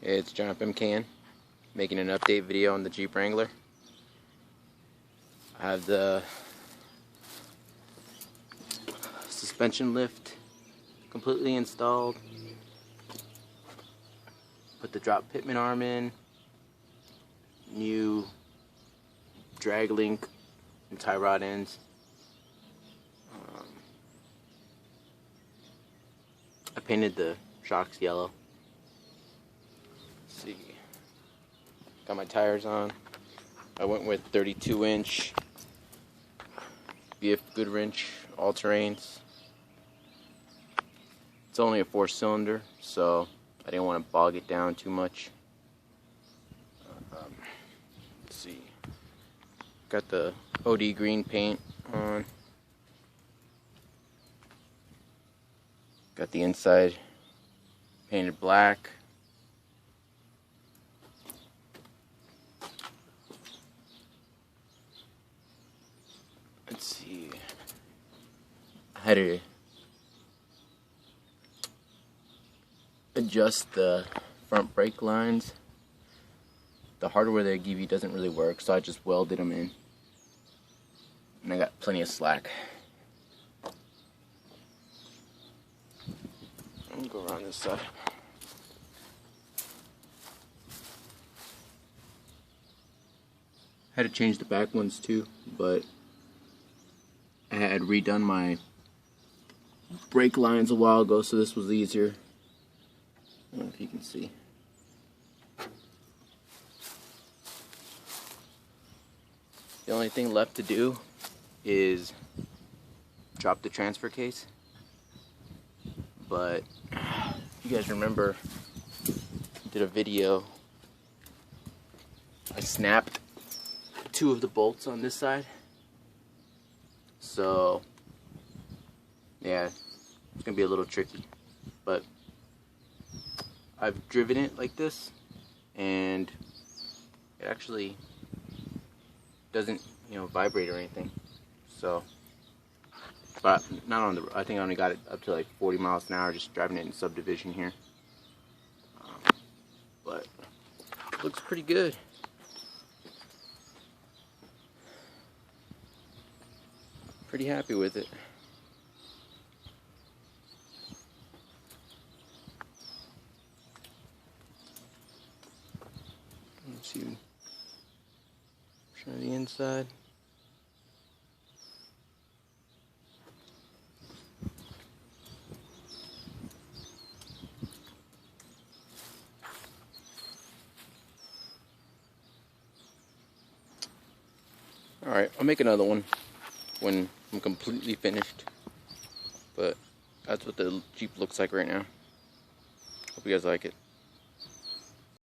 It's John McCann making an update video on the Jeep Wrangler. I have the suspension lift completely installed. Put the drop pitman arm in. New drag link and tie rod ends. I painted the shocks yellow. Let's see. Got my tires on. I went with 32-inch BF Goodwrench all-terrains. It's only a 4-cylinder, so I didn't want to bog it down too much. Let's see. Got the OD green paint on. Got the inside painted black. Let's see. I had to adjust the front brake lines. The hardware they give you doesn't really work, so I just welded them in. And I got plenty of slack. Let me go around this side. Had to change the back ones too, but I had redone my brake lines a while ago, so this was easier. I don't know if you can see. The only thing left to do is drop the transfer case. But you guys remember, I did a video. I snapped 2 of the bolts on this side. So yeah, it's gonna be a little tricky. But I've driven it like this, and it actually doesn't, vibrate or anything. So, but not on the. I think I only got it up to like 40 miles an hour just driving it in subdivision here. But it looks pretty good. Pretty happy with it. Let's see. Show the inside. Alright, I'll make another one when I'm completely finished. But that's what the Jeep looks like right now. Hope you guys like it.